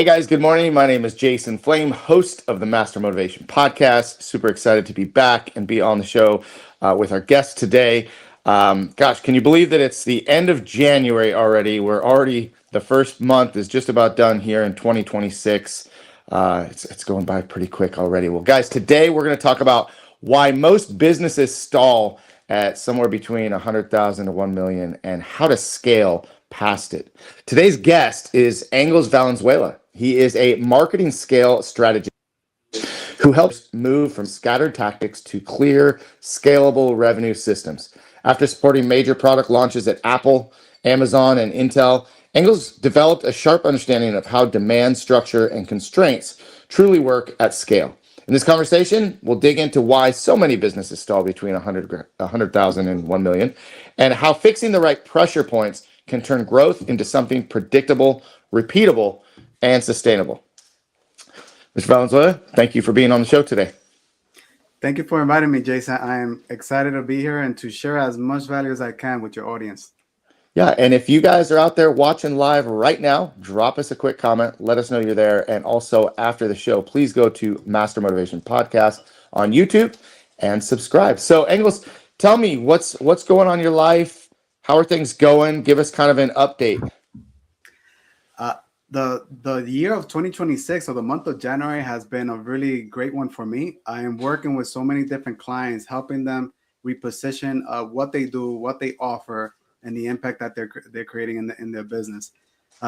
Hey guys, good morning. My name is Jason Flame, host of the Master Motivation Podcast. Super excited to be back and be on the show with our guest today. Gosh, can you believe that it's the end of January already? The first month is just about done here in 2026. It's going by pretty quick already. Well, guys, today we're going to talk about why most businesses stall at somewhere between 100,000 to 1 million and how to scale past it. Today's guest is Angels Valenzuela. He is a marketing scale strategist who helps move from scattered tactics to clear, scalable revenue systems. After supporting major product launches at Apple, Amazon, and Intel, Engels developed a sharp understanding of how demand structure and constraints truly work at scale. In this conversation, we'll dig into why so many businesses stall between 100,000 and 1 million, and how fixing the right pressure points can turn growth into something predictable, repeatable, and sustainable. Mr. Valenzuela, thank you for being on the show today. Thank you for inviting me, Jason. I am excited to be here and to share as much value as I can with your audience. Yeah, and if you guys are out there watching live right now, drop us a quick comment. Let us know you're there. And also after the show, please go to Master Motivation Podcast on YouTube and subscribe. So, Engels, tell me what's going on in your life. How are things going? Give us kind of an update. The year of 2026, or the month of January, has been a really great one for me. I am working with so many different clients, helping them reposition what they do, what they offer, and the impact that they're creating in their business.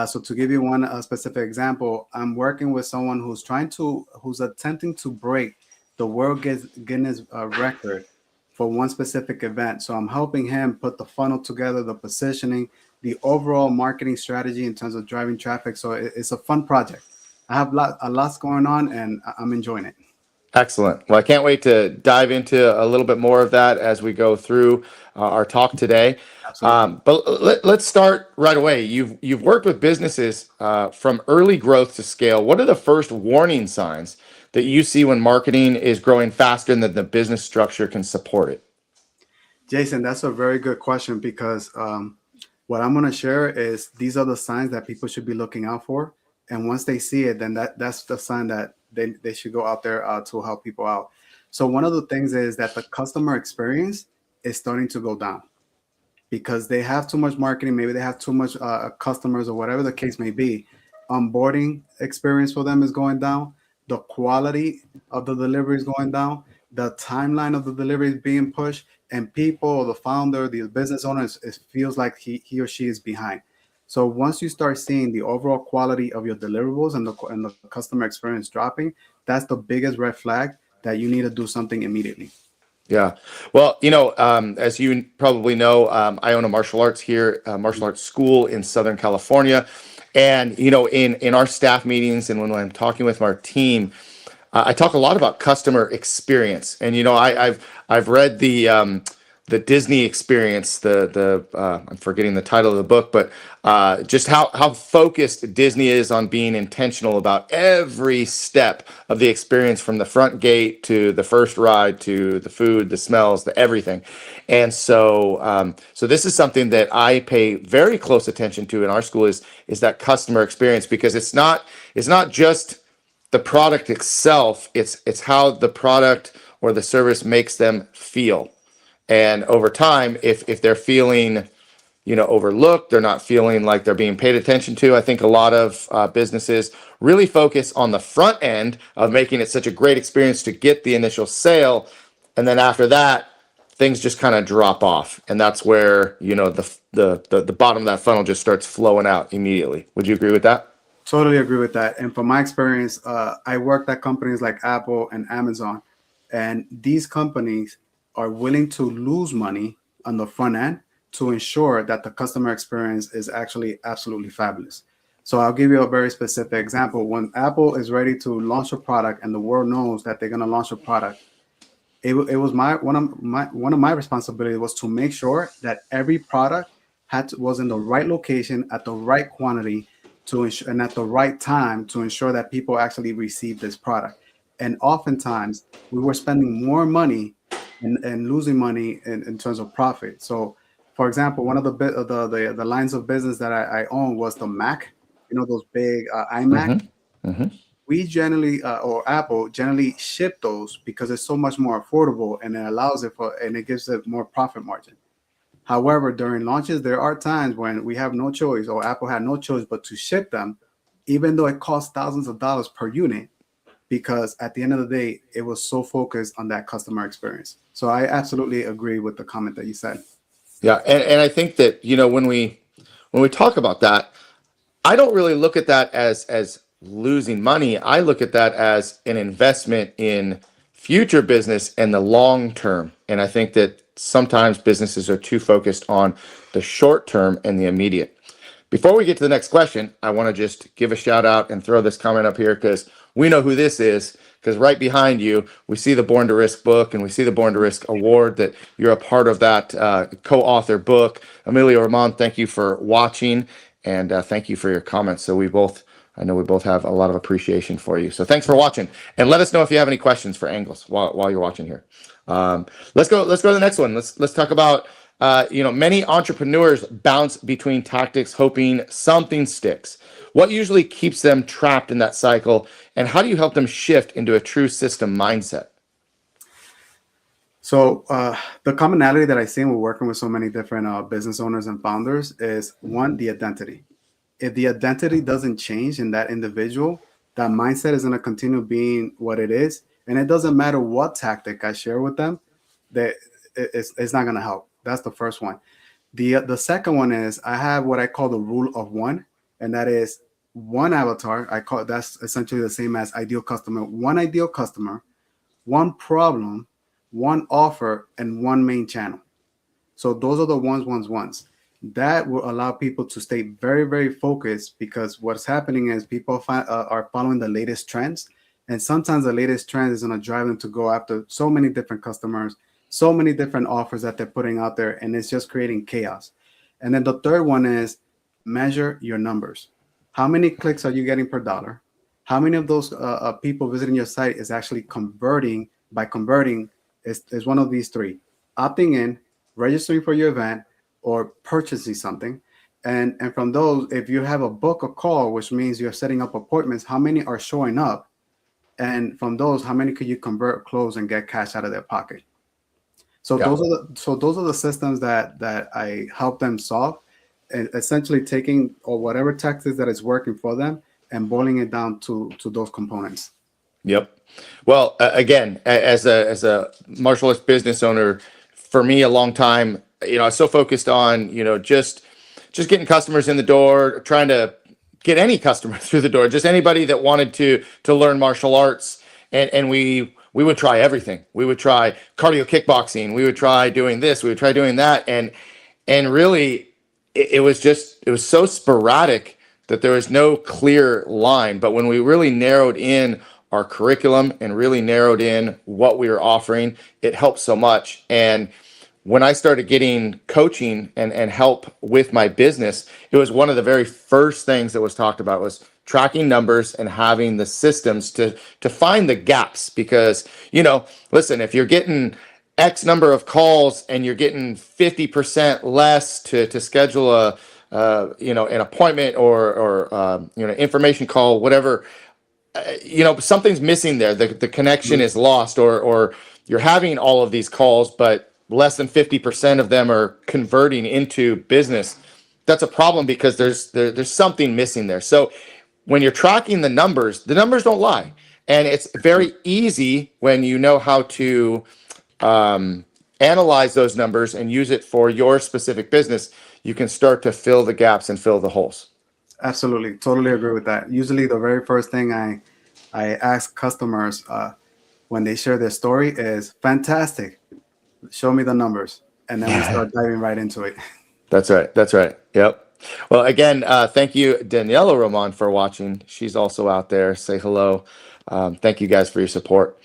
So to give you one specific example, I'm working with someone who's attempting to break the World Guinness record for one specific event. So I'm helping him put the funnel together, the positioning, the overall marketing strategy in terms of driving traffic. So it's a fun project. I have a lot going on, and I'm enjoying it. Excellent. Well, I can't wait to dive into a little bit more of that as we go through our talk today. But let's start right away. You've worked with businesses from early growth to scale. What are the first warning signs that you see when marketing is growing faster than the business structure can support it? Jason, that's a very good question, because what I'm going to share is these are the signs that people should be looking out for. And once they see it, then that's the sign that they should go out there to help people out. So one of the things is that the customer experience is starting to go down because they have too much marketing. Maybe they have too much customers, or whatever the case may be. Onboarding experience for them is going down. The quality of the delivery is going down. The timeline of the delivery is being pushed, and people, the founder, the business owner, it feels like he or she is behind. So once you start seeing the overall quality of your deliverables and the customer experience dropping, that's the biggest red flag that you need to do something immediately. Yeah. Well, as you probably know, I own a martial arts school in Southern California. And, in our staff meetings and when I'm talking with our team, I talk a lot about customer experience. And, I've read the Disney Experience, I'm forgetting the title of the book, but just how focused Disney is on being intentional about every step of the experience, from the front gate to the first ride to the food, the smells, the everything. And so this is something that I pay very close attention to in our school is that customer experience, because it's not just the product itself, it's how the product or the service makes them feel. And over time, if they're feeling, overlooked, they're not feeling like they're being paid attention to. I think a lot of businesses really focus on the front end of making it such a great experience to get the initial sale, and then after that, things just kind of drop off, and that's where the bottom of that funnel just starts flowing out immediately. Would you agree with that? Totally agree with that. And from my experience, I worked at companies like Apple and Amazon, and these companies are willing to lose money on the front end to ensure that the customer experience is actually absolutely fabulous. So I'll give you a very specific example. When Apple is ready to launch a product and the world knows that they're going to launch a product, it was one of my responsibilities was to make sure that every product was in the right location at the right quantity and at the right time to ensure that people actually receive this product. And oftentimes we were spending more money and losing money in terms of profit. So, for example, one of the lines of business that I own was the Mac, those big iMac. We generally, or Apple generally ship those because it's so much more affordable and it allows it for, and it gives it more profit margin. However, during launches, there are times when we have no choice, or Apple had no choice but to ship them, even though it costs thousands of dollars per unit, because at the end of the day, it was so focused on that customer experience. So I absolutely agree with the comment that you said. Yeah, and I think that, when we talk about that, I don't really look at that as losing money. I look at that as an investment in future business and the long term. And I think that sometimes businesses are too focused on the short term and the immediate. Before we get to the next question, I want to just give a shout out and throw this comment up here because we know who this is. Because right behind you, we see the Born to Risk book and we see the Born to Risk award that you're a part of that co-author book. Emilio Ramon, thank you for watching and thank you for your comments. So I know we both have a lot of appreciation for you. So thanks for watching and let us know if you have any questions for Angles while you're watching here. Let's go to the next one. Let's talk about many entrepreneurs bounce between tactics, hoping something sticks. What usually keeps them trapped in that cycle, and how do you help them shift into a true system mindset? So the commonality that I see when working with so many different business owners and founders is one, the identity. If the identity doesn't change in that individual, that mindset is going to continue being what it is. And it doesn't matter what tactic I share with them, that it's not going to help. That's the first one. The second one is I have what I call the rule of one, and that is one avatar. I call that's essentially the same as ideal customer. One ideal customer, one problem, one offer, and one main channel. So those are the ones. That will allow people to stay very, very focused because what's happening is people are following the latest trends. And sometimes the latest trend is going to drive them to go after so many different customers, so many different offers that they're putting out there, and it's just creating chaos. And then the third one is measure your numbers. How many clicks are you getting per dollar? How many of those people visiting your site is actually converting? By converting is one of these three: opting in, registering for your event, or purchasing something. And from those, if you have a book a call, which means you're setting up appointments, how many are showing up? And from those, how many could you convert, close, and get cash out of their pocket? So Yeah. those are the systems that I help them solve, and essentially taking or whatever tactics that is working for them and boiling it down to those components. Yep. Well, again, as a martial arts business owner, for me, a long time, I was so focused on, just getting customers in the door, trying to get any customer through the door, just anybody that wanted to learn martial arts, and we would try everything. We would try cardio kickboxing. We would try doing this. We would try doing that, and really, it was so sporadic that there was no clear line. But when we really narrowed in our curriculum and really narrowed in what we were offering, it helped so much. And when I started getting coaching and help with my business, it was one of the very first things that was talked about was tracking numbers and having the systems to find the gaps. Because, listen, if you're getting X number of calls and you're getting 50% less to schedule an appointment or information call, whatever, something's missing there. The connection is lost, or you're having all of these calls, but less than 50% of them are converting into business. That's a problem because there's something missing there. So when you're tracking the numbers don't lie. And it's very easy when you know how to analyze those numbers and use it for your specific business. You can start to fill the gaps and fill the holes. Absolutely. Totally agree with that. Usually the very first thing I ask customers when they share their story is, fantastic, show me the numbers. And then we start diving right into it. That's right. Yep. Well, again, thank you, Daniela Roman, for watching. She's also out there. Say hello. Thank you guys for your support.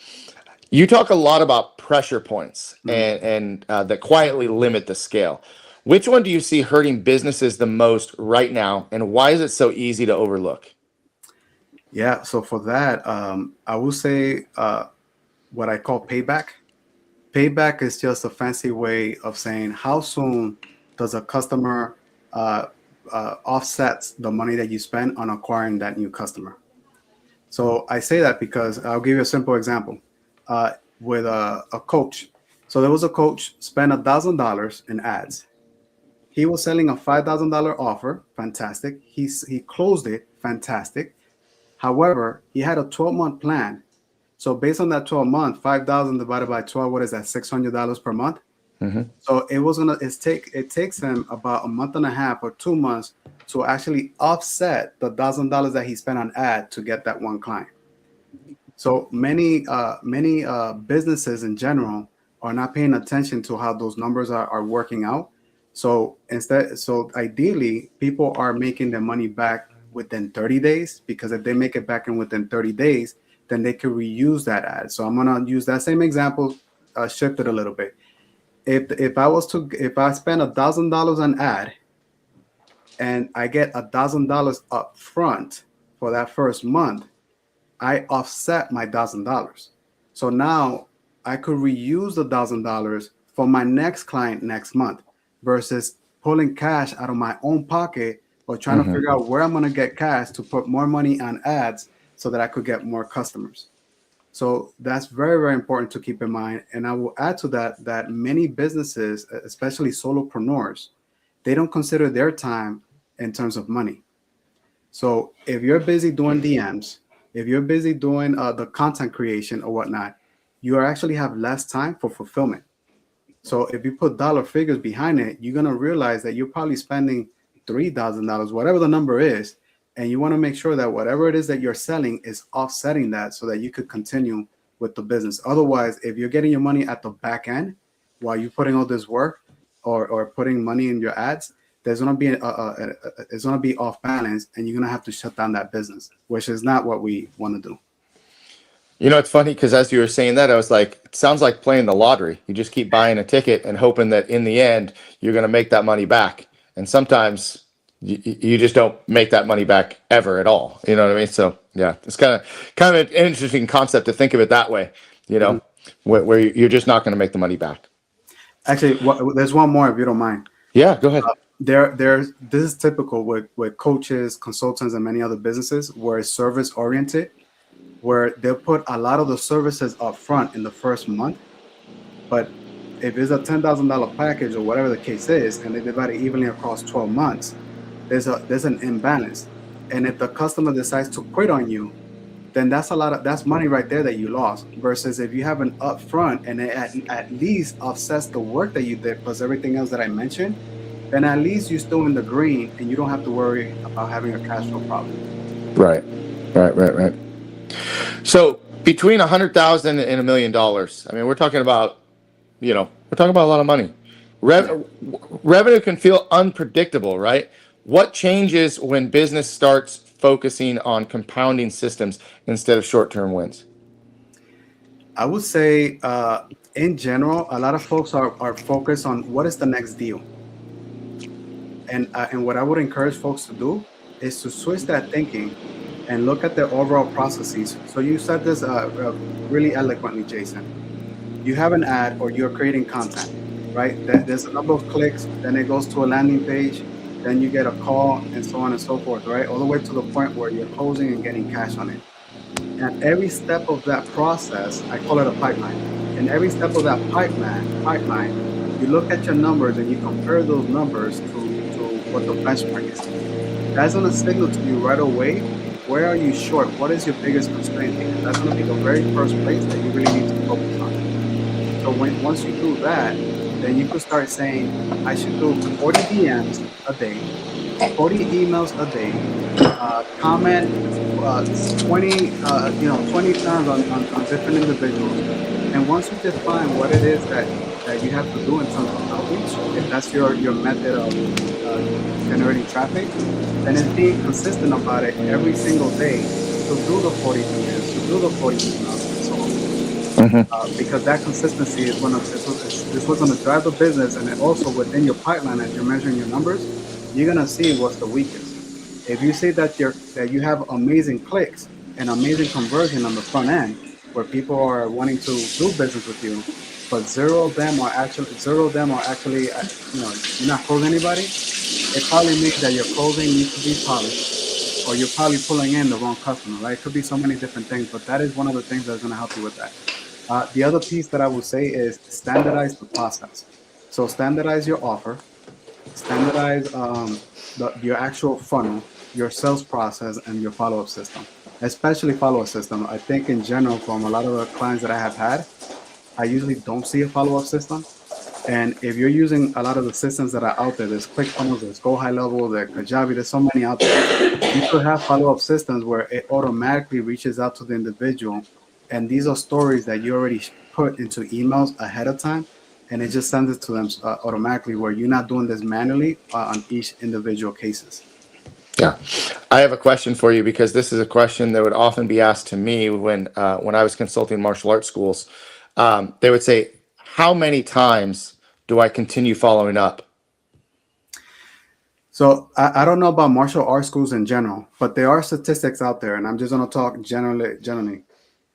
You talk a lot about pressure points and that quietly limit the scale. Which one do you see hurting businesses the most right now, and why is it so easy to overlook? Yeah, so for that, I will say what I call payback. Payback is just a fancy way of saying how soon does a customer offsets the money that you spend on acquiring that new customer. So I say that because I'll give you a simple example with a coach. So there was a coach spent $1,000 in ads. He was selling a $5,000 offer, fantastic. He closed it, fantastic. However, he had a 12-month plan. So based on that 12 month, 5,000 divided by 12, what is that? $600 per month. Mm-hmm. So it takes him about a month and a half or 2 months to actually offset the $1,000 that he spent on ad to get that one client. So many businesses in general are not paying attention to how those numbers are working out. So ideally, people are making their money back within 30 days, because if they make it back in within 30 days, then they can reuse that ad. So I'm gonna use that same example, shift it a little bit. If I spend $1,000 on ad and I get $1,000 up front for that first month, I offset my $1,000. So now I could reuse the $1,000 for my next client next month, versus pulling cash out of my own pocket or trying to figure out where I'm going to get cash to put more money on ads so that I could get more customers. So that's very, very important to keep in mind. And I will add to that many businesses, especially solopreneurs, they don't consider their time in terms of money. So if you're busy doing DMs, if you're busy doing the content creation or whatnot, you actually have less time for fulfillment. So if you put dollar figures behind it, you're going to realize that you're probably spending $3,000, whatever the number is. And you want to make sure that whatever it is that you're selling is offsetting that so that you could continue with the business. Otherwise, if you're getting your money at the back end while you're putting all this work or putting money in your ads, there's going to be it's going to be off balance, and you're going to have to shut down that business, which is not what we want to do. You know, it's funny because as you were saying that, I was like, it sounds like playing the lottery. You just keep buying a ticket and hoping that in the end, you're going to make that money back. And sometimes you just don't make that money back ever at all. You know what I mean? So yeah, it's kind of an interesting concept to think of it that way, you know, where you're just not going to make the money back. Actually, there's one more, if you don't mind. Yeah, go ahead. This is typical with coaches, consultants, and many other businesses where it's service oriented, where they'll put a lot of the services up front in the first month. But if it's a $10,000 package or whatever the case is, and they divide it evenly across 12 months, there's an imbalance. And if the customer decides to quit on you, then that's money right there that you lost. Versus if you have an upfront and it at least offsets the work that you did plus everything else that I mentioned, then at least you're still in the green and you don't have to worry about having a cash flow problem. Right. So between 100,000 and $1 million, I mean, we're talking about a lot of money. Revenue can feel unpredictable, right? What changes when business starts focusing on compounding systems instead of short-term wins? I would say, in general, a lot of folks are focused on what is the next deal. And what I would encourage folks to do is to switch that thinking and look at their overall processes. So you said this really eloquently, Jason. You have an ad or you're creating content, right? There's a number of clicks, then it goes to a landing page, then you get a call, and so on and so forth, right? All the way to the point where you're closing and getting cash on it. And every step of that process, I call it a pipeline. And every step of that pipeline, you look at your numbers and you compare those numbers to what the benchmark is. That's going to signal to you right away, where are you short? What is your biggest constraint? And that's going to be the very first place that you really need to focus on. So once you do that, then you could start saying, I should do 40 DMs a day, 40 emails a day, comment 20 times on different individuals. And once you define what it is that you have to do in terms of outreach, if that's your method of generating traffic, then it's being consistent about it every single day to do the 40 DMs, to do the 40 emails, and so on. Because that consistency is what's going to drive the business, and then also within your pipeline, as you're measuring your numbers, you're going to see what's the weakest. If you see that you have amazing clicks and amazing conversion on the front end, where people are wanting to do business with you, but zero of them are actually, you're not closing anybody, it probably means that your closing needs to be polished. or you're probably pulling in the wrong customer, right? It could be so many different things, but that is one of the things that's going to help you with that. The other piece that I would say is standardize the process. So standardize your offer, standardize your actual funnel, your sales process, and your follow-up system, especially follow-up system. I think in general, from a lot of the clients that I have had, I usually don't see a follow-up system. And if you're using a lot of the systems that are out there, there's ClickFunnels, there's Go High Level, there's Kajabi, there's so many out there. You could have follow-up systems where it automatically reaches out to the individual, and these are stories that you already put into emails ahead of time, and it just sends it to them automatically, where you're not doing this manually on each individual cases. Yeah, I have a question for you because this is a question that would often be asked to me when I was consulting martial arts schools. They would say, "How many times do I continue following up?" So I don't know about martial arts schools in general, but there are statistics out there, and I'm just going to talk generally.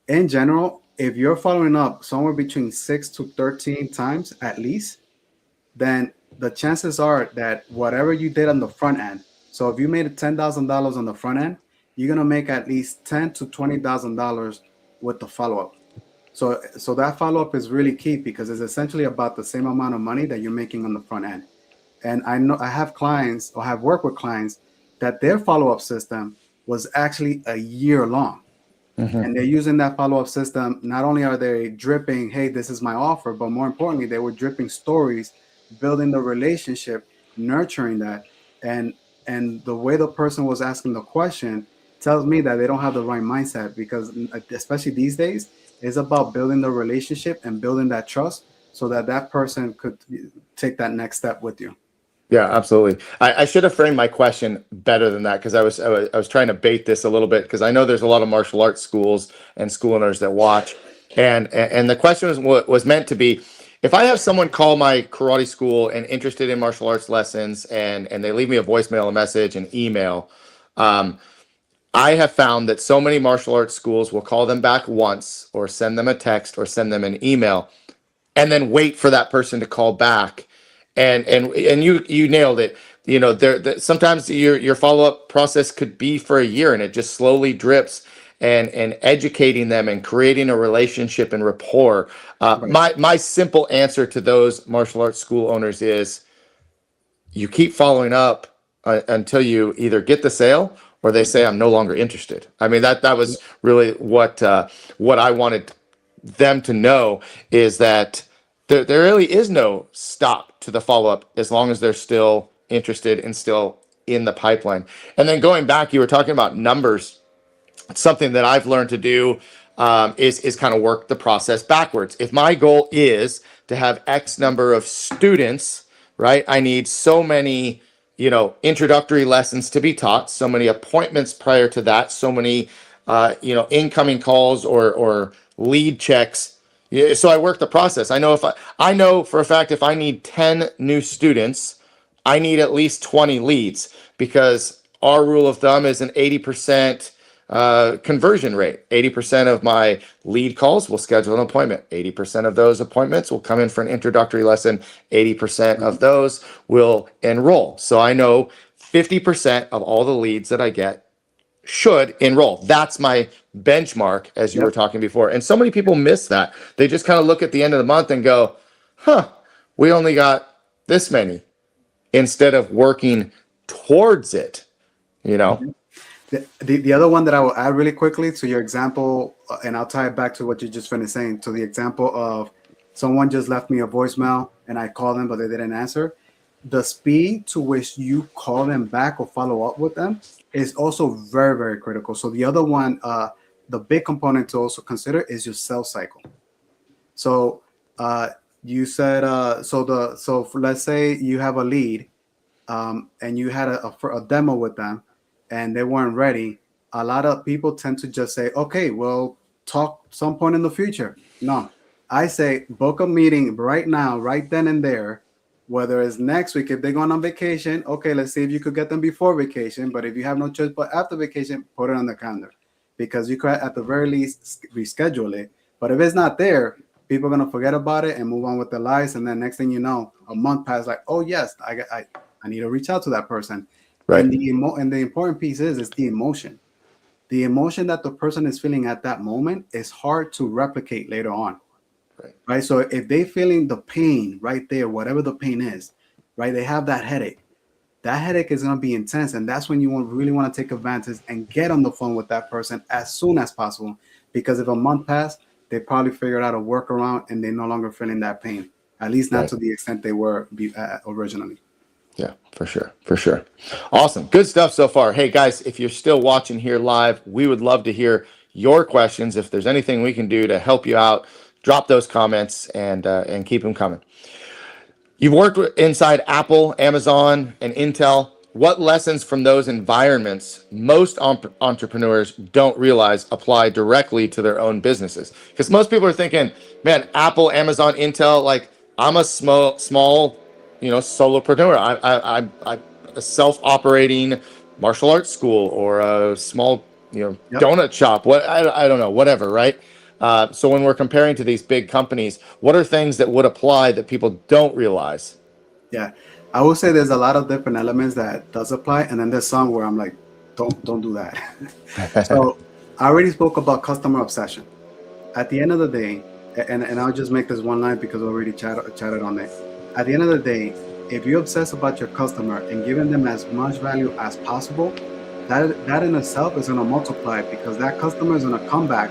In general, if you're following up somewhere between 6 to 13 times at least, then the chances are that whatever you did on the front end, so if you made $10,000 on the front end, you're gonna make at least $10 to $20,000 with the follow up. So that follow up is really key because it's essentially about the same amount of money that you're making on the front end. And I know I have clients or have worked with clients that their follow up system was actually a year long. And they're using that follow-up system. Not only are they dripping, hey, this is my offer, but more importantly, they were dripping stories, building the relationship, nurturing that. And the way the person was asking the question tells me that they don't have the right mindset, because especially these days, it's about building the relationship and building that trust so that that person could take that next step with you. Yeah, absolutely. I should have framed my question better than that because I was trying to bait this a little bit because I know there's a lot of martial arts schools and school owners that watch, and the question was meant to be, if I have someone call my karate school and interested in martial arts lessons and they leave me a voicemail, a message, an email, I have found that so many martial arts schools will call them back once or send them a text or send them an email and then wait for that person to call back. And you nailed it. You know, sometimes your follow-up process could be for a year and it just slowly drips, and educating them and creating a relationship and rapport. My simple answer to those martial arts school owners is you keep following up until you either get the sale or they say I'm no longer interested. I mean, that was really what I wanted them to know, is that there really is no stop to the follow-up as long as they're still interested and still in the pipeline. And then going back, you were talking about numbers. It's something that I've learned to do, is kind of work the process backwards. If my goal is to have X number of students, right, I need so many, introductory lessons to be taught, so many appointments prior to that, so many, incoming calls or lead checks. Yeah, so I work the process. I know for a fact if I need 10 new students, I need at least 20 leads, because our rule of thumb is an 80% conversion rate. 80% of my lead calls will schedule an appointment. 80% of those appointments will come in for an introductory lesson. 80% of those will enroll. So I know 50% of all the leads that I get should enroll. That's my benchmark, as you were talking before. And so many people miss that. They just kind of look at the end of the month and go, we only got this many, instead of working towards it, The other one that I will add really quickly to your example, and I'll tie it back to what you just finished saying, to the example of someone just left me a voicemail and I called them, but they didn't answer. The speed to which you call them back or follow up with them is also very, very critical. So the other one, the big component to also consider is your sales cycle. So you said, let's say you have a lead, and you had a demo with them and they weren't ready. A lot of people tend to just say, okay, we'll talk some point in the future. No, I say book a meeting right now, right then and there. Whether it's next week, if they're going on vacation, okay, let's see if you could get them before vacation. But if you have no choice but after vacation, put it on the calendar, because you could at the very least reschedule it. But if it's not there, people are going to forget about it and move on with their lives. And then next thing you know, a month passed, like, oh yes, I need to reach out to that person. Right. And the important piece is the emotion. The emotion that the person is feeling at that moment is hard to replicate later on, Right. right? So if they feeling the pain right there, whatever the pain is, right? They have that headache. That headache is going to be intense, and that's when you really want to take advantage and get on the phone with that person as soon as possible. Because if a month passed, they probably figured out a workaround, and they're no longer feeling that pain. At least not Right. to the extent they were originally. Yeah, for sure. For sure. Awesome. Good stuff so far. Hey guys, if you're still watching here live, we would love to hear your questions. If there's anything we can do to help you out, drop those comments and keep them coming. You've worked inside Apple, Amazon, and Intel. What lessons from those environments most entrepreneurs don't realize apply directly to their own businesses? Because most people are thinking, man, Apple, Amazon, Intel, like I'm a small, solopreneur. I'm a self-operating martial arts school or a small, Yep. donut shop. What I don't know, whatever, right? So when we're comparing to these big companies, what are things that would apply that people don't realize? Yeah, I would say there's a lot of different elements that does apply, and then there's some where I'm like, don't do that. So I already spoke about customer obsession. At the end of the day, and I'll just make this one line because we already chatted on it. At the end of the day, if you obsess about your customer and giving them as much value as possible, that in itself is going to multiply because that customer is going to come back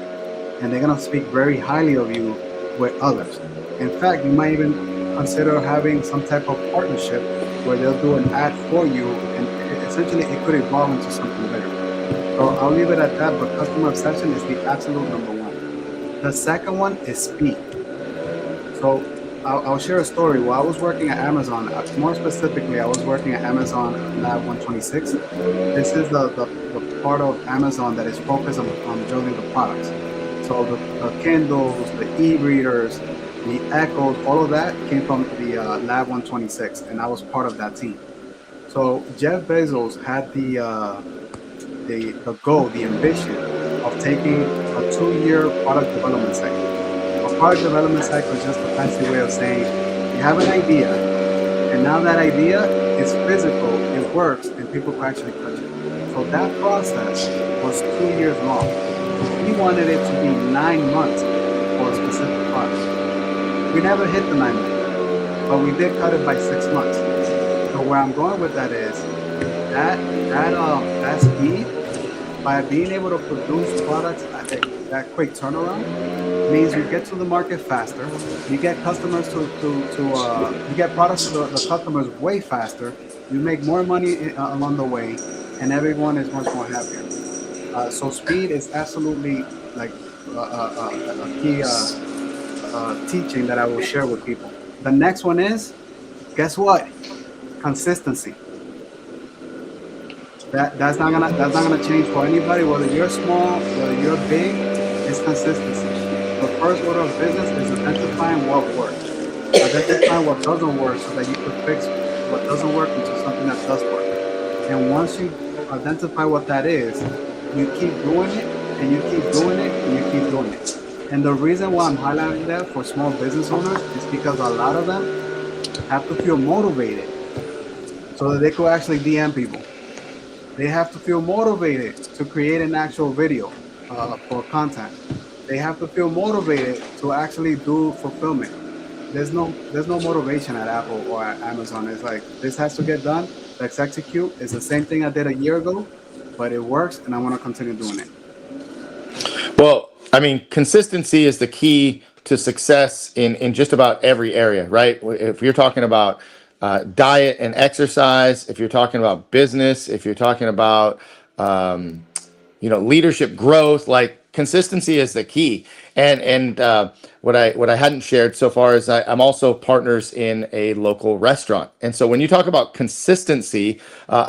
and they're going to speak very highly of you with others. In fact, you might even consider having some type of partnership where they'll do an ad for you, and essentially it could evolve into something better. So I'll leave it at that, but customer obsession is the absolute number one. The second one is speed. So I'll share a story. While I was working at Amazon, more specifically, I was working at Amazon Lab 126. This is the part of Amazon that is focused on building the products. So the Kindles, the e-readers, the Echoes, all of that came from the Lab 126, and I was part of that team. So Jeff Bezos had the goal, the ambition of taking a 2-year product development cycle. A product development cycle is just a fancy way of saying you have an idea, and now that idea is physical, it works, and people can actually touch it. So that process was 2 years long. We wanted it to be 9 months for a specific product. We never hit the 9 months, but we did cut it by 6 months. So where I'm going with that is that speed, by being able to produce products at that quick turnaround, means you get to the market faster. You get customers you get products to the customers way faster. You make more money along the way, and everyone is much more happier. So speed is absolutely like a key teaching that I will share with people. The next one is, guess what? Consistency. That's not gonna change for anybody, whether you're small, whether you're big. It's consistency. The first order of business is identifying what works, identifying what doesn't work, so that you can fix what doesn't work into something that does work. And once you identify what that is, you keep doing it, and you keep doing it, and you keep doing it. And the reason why I'm highlighting that for small business owners is because a lot of them have to feel motivated so that they could actually DM people. They have to feel motivated to create an actual video for content. They have to feel motivated to actually do fulfillment. There's no motivation at Apple or at Amazon. It's like, this has to get done. Let's execute. It's the same thing I did a year ago, but it works, and I want to continue doing it. Well, I mean, consistency is the key to success in just about every area, right? If you're talking about diet and exercise, if you're talking about business, if you're talking about leadership growth, like consistency is the key. And what I hadn't shared so far is I'm also partners in a local restaurant. And so when you talk about consistency,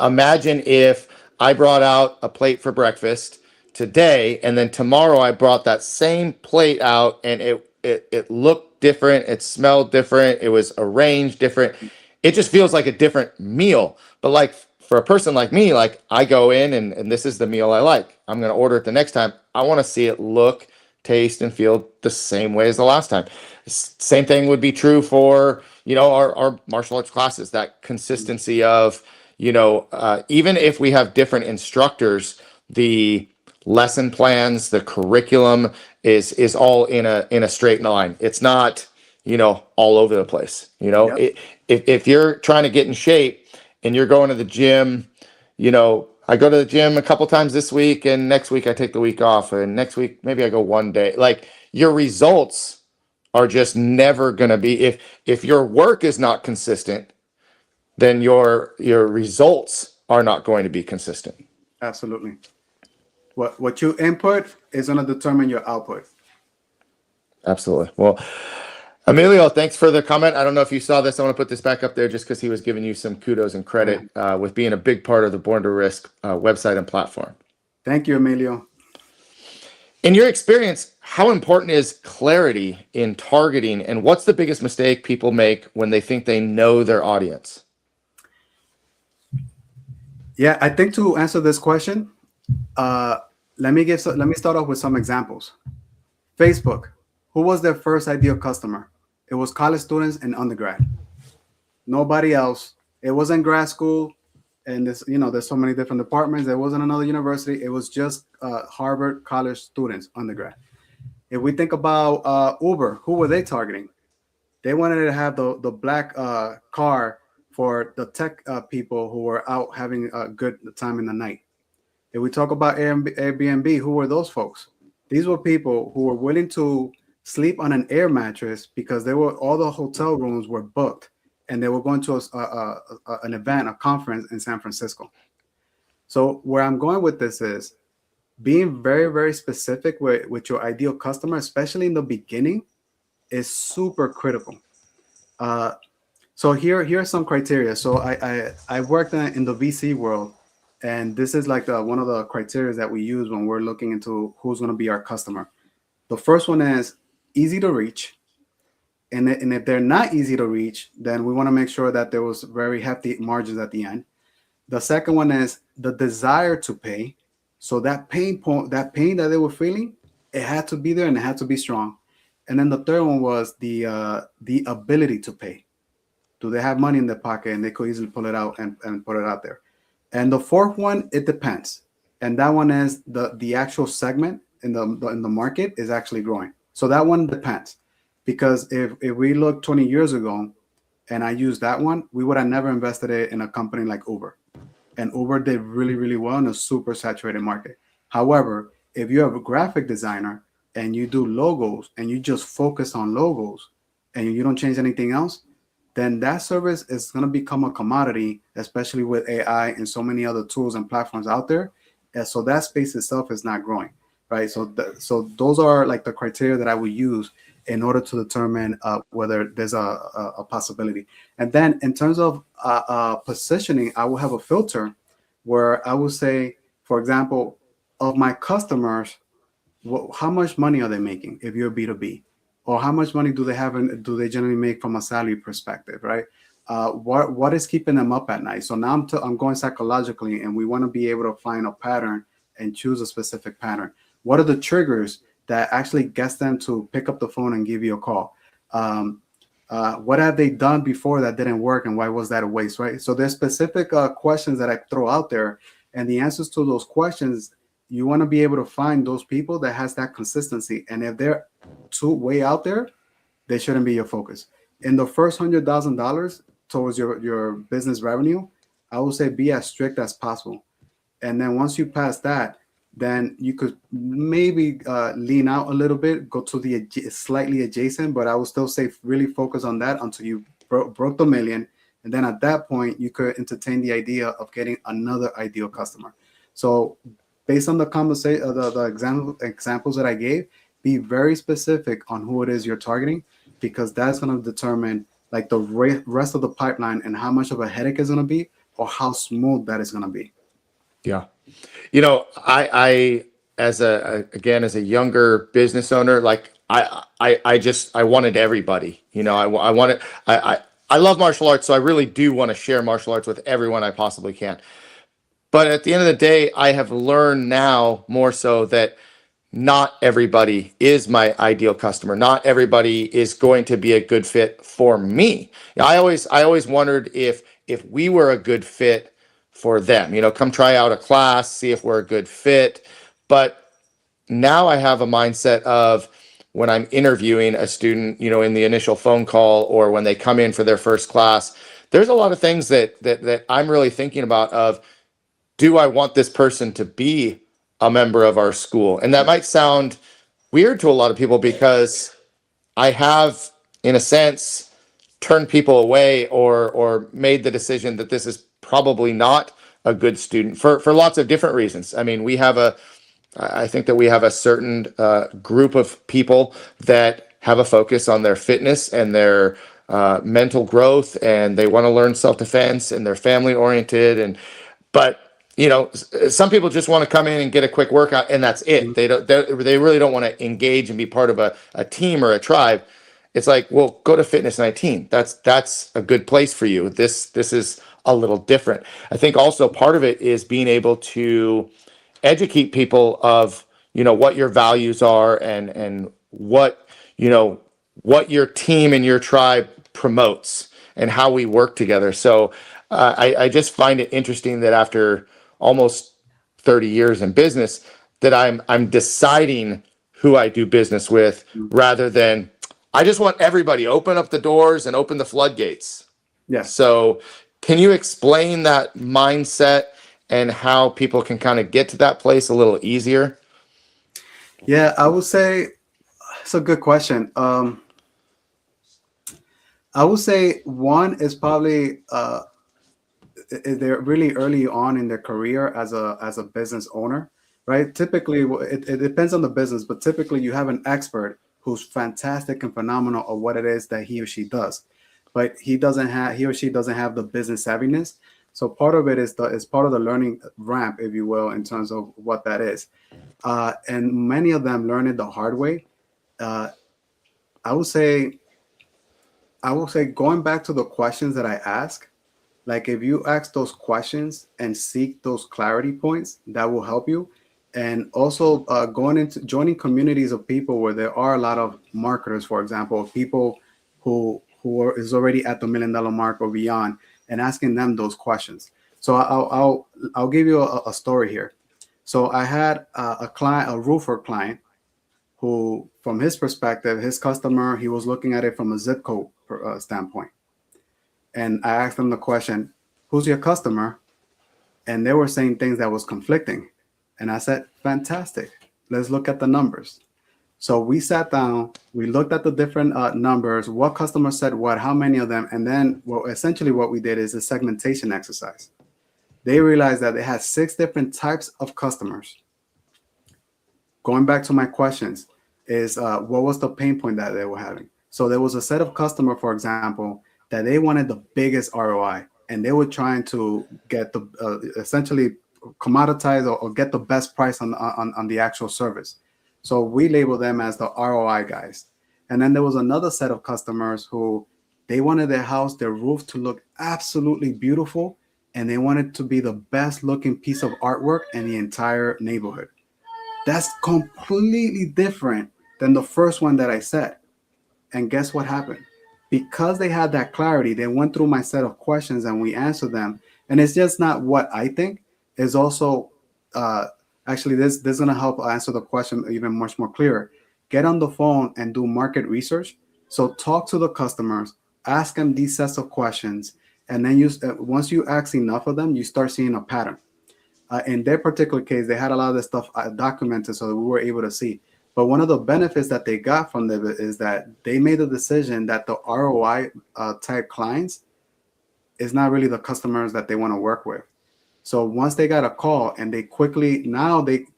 imagine if I brought out a plate for breakfast today, and then tomorrow I brought that same plate out, and it looked different, it smelled different, it was arranged different. It just feels like a different meal. But like for a person like me, like I go in and this is the meal I like. I'm going to order it the next time. I want to see it look, taste, and feel the same way as the last time. Same thing would be true for, our martial arts classes, that consistency of, even if we have different instructors, the lesson plans, the curriculum is all in a straight line. It's not, all over the place. Yep. If you're trying to get in shape and you're going to the gym, I go to the gym a couple times this week, and next week I take the week off, and next week maybe I go one day. Like, your results are just never going to be, if your work is not consistent, then your results are not going to be consistent. Absolutely. What you input is going to determine your output. Absolutely. Well, Emilio, thanks for the comment. I don't know if you saw this. I want to put this back up there just because he was giving you some kudos and credit with being a big part of the Born to Risk website and platform. Thank you, Emilio. In your experience, how important is clarity in targeting, and what's the biggest mistake people make when they think they know their audience? Yeah, I think to answer this question, let me start off with some examples. Facebook, who was their first ideal customer? It was college students and undergrad. Nobody else. It wasn't grad school, and there's so many different departments. There wasn't another university. It was just Harvard college students, undergrad. If we think about Uber, who were they targeting? They wanted to have the black car for the tech people who were out having a good time in the night. If we talk about Airbnb, who were those folks? These were people who were willing to sleep on an air mattress because all the hotel rooms were booked, and they were going to an event, a conference in San Francisco. So where I'm going with this is being very, very specific with your ideal customer, especially in the beginning, is super critical. So here are some criteria. So I worked in the VC world, and this is like one of the criteria that we use when we're looking into who's going to be our customer. The first one is easy to reach. And if they're not easy to reach, then we want to make sure that there was very hefty margins at the end. The second one is the desire to pay. So that pain that they were feeling, it had to be there and it had to be strong. And then the third one was the ability to pay. Do they have money in their pocket and they could easily pull it out and put it out there? And the fourth one, it depends. And that one is the actual segment in the market is actually growing. So that one depends. Because if we look 20 years ago and I used that one, we would have never invested it in a company like Uber. And Uber did really, really well in a super saturated market. However, if you have a graphic designer and you do logos and you just focus on logos and you don't change anything else, then that service is going to become a commodity, especially with AI and so many other tools and platforms out there. And so that space itself is not growing, right? So those are like the criteria that I would use in order to determine whether there's a possibility. And then in terms of positioning, I will have a filter where I will say, for example, of my customers, how much money are they making if you're B2B? Or how much money do they have and do they generally make from a salary perspective, right? What is keeping them up at night? So now I'm going psychologically, and we want to be able to find a pattern and choose a specific pattern. What are the triggers that actually gets them to pick up the phone and give you a call? What have they done before that didn't work, and why was that a waste, right? So there's specific questions that I throw out there, and the answers to those questions, you want to be able to find those people that has that consistency. And if they're way out there, they shouldn't be your focus. In the first $100,000 towards your business revenue, I would say be as strict as possible. And then once you pass that, then you could maybe lean out a little bit, go to the slightly adjacent, but I would still say really focus on that until you broke the million. And then at that point, you could entertain the idea of getting another ideal customer. So based on the conversation, the examples that I gave, be very specific on who it is you're targeting, because that's going to determine like the rest of the pipeline and how much of a headache is going to be or how smooth that is going to be. Yeah. I as a younger business owner, like I wanted everybody, I love martial arts. So I really do want to share martial arts with everyone I possibly can. But at the end of the day, I have learned now more so that not everybody is my ideal customer. Not everybody is going to be a good fit for me. I always wondered if we were a good fit for them. Come try out a class, see if we're a good fit. But now I have a mindset of when I'm interviewing a student, in the initial phone call or when they come in for their first class, there's a lot of things that I'm really thinking about of, do I want this person to be a member of our school? And that might sound weird to a lot of people because I have, in a sense, turned people away or made the decision that this is probably not a good student for lots of different reasons. I mean, I think that we have a certain group of people that have a focus on their fitness and their mental growth, and they want to learn self-defense, and they're family oriented. But some people just want to come in and get a quick workout, and that's it. They really don't want to engage and be part of a team or a tribe. It's like, well, go to Fitness 19. That's a good place for you. This is a little different. I think also part of it is being able to educate people of what your values are and what what your team and your tribe promotes and how we work together. So I just find it interesting that after almost 30 years in business, that I'm deciding who I do business with rather than I just want everybody open up the doors and open the floodgates. Yes. So can you explain that mindset and how people can kind of get to that place a little easier? Yeah, I would say it's a good question. I would say one is probably they're really early on in their career as a business owner, right? Typically, it depends on the business, but typically you have an expert who's fantastic and phenomenal at what it is that he or she does, but he or she doesn't have the business savviness. So part of it is part of the learning ramp, if you will, in terms of what that is. And many of them learn it the hard way. Uh, I would say going back to the questions that I ask, like if you ask those questions and seek those clarity points, that will help you. And also going into joining communities of people where there are a lot of marketers, for example, people is already at the $1 million mark or beyond, and asking them those questions. So I'll give you a story here. So I had a roofer client who, from his perspective, his customer, he was looking at it from a zip code standpoint. And I asked them the question, who's your customer? And they were saying things that was conflicting. And I said, fantastic. Let's look at the numbers. So we sat down, we looked at the different numbers, what customers said what, how many of them. And then essentially what we did is a segmentation exercise. They realized that they had 6 different types of customers. Going back to my questions is what was the pain point that they were having? So there was a set of customer, for example, that they wanted the biggest ROI, and they were trying to get the essentially commoditize or get the best price on the actual service. So we label them as the ROI guys. And then there was another set of customers who they wanted their house, their roof to look absolutely beautiful, and they wanted to be the best looking piece of artwork in the entire neighborhood. That's completely different than the first one that I said. And guess what happened? Because they had that clarity, they went through my set of questions and we answered them. And it's just not what I think. It's also actually this is going to help answer the question even much more clearer. Get on the phone and do market research. So talk to the customers, ask them these sets of questions, and then once you ask enough of them, you start seeing a pattern. In their particular case, they had a lot of this stuff documented so that we were able to see. But one of the benefits that they got from it is that they made the decision that the ROI type clients is not really the customers that they want to work with. So once they got a call and they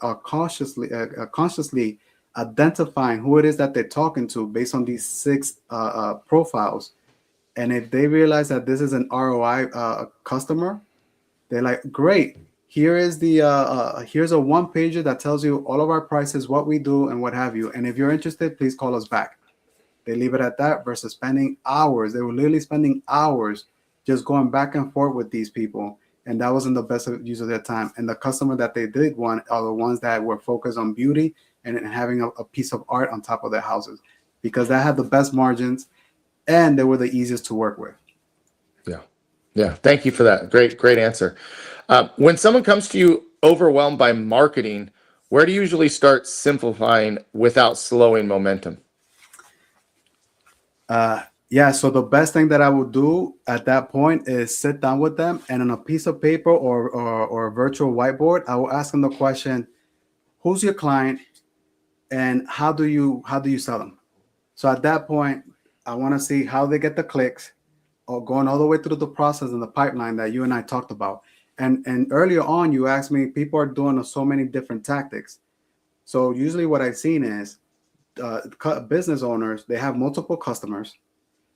are consciously identifying who it is that they're talking to based on these 6 profiles. And if they realize that this is an ROI customer, they're like, great. Here is here's a one pager that tells you all of our prices, what we do, and what have you. And if you're interested, please call us back. They leave it at that versus spending hours. They were literally spending hours just going back and forth with these people. And that wasn't the best use of their time. And the customer that they did want are the ones that were focused on beauty and having a piece of art on top of their houses, because that had the best margins and they were the easiest to work with. Yeah. Yeah, thank you for that. Great answer. When someone comes to you overwhelmed by marketing, where do you usually start simplifying without slowing momentum? Yeah, so the best thing that I would do at that point is sit down with them and on a piece of paper or a virtual whiteboard, I will ask them the question, who's your client and how do you sell them? So at that point, I want to see how they get the clicks or going all the way through the process and the pipeline that you and I talked about. And earlier on, you asked me, people are doing so many different tactics. So usually what I've seen is business owners, they have multiple customers.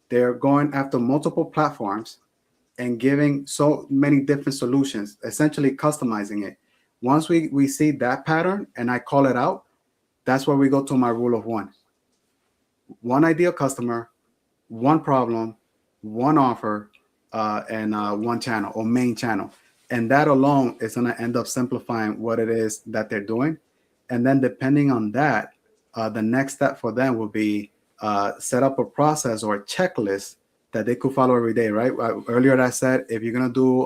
They're going after multiple platforms and giving so many different solutions, essentially customizing it. Once we see that pattern and I call it out, that's where we go to my rule of one. One ideal customer, one problem, one offer, and one channel or main channel. And that alone is going to end up simplifying what it is that they're doing. And then depending on that, the next step for them will be set up a process or a checklist that they could follow every day, right? Earlier I said, if you're going to do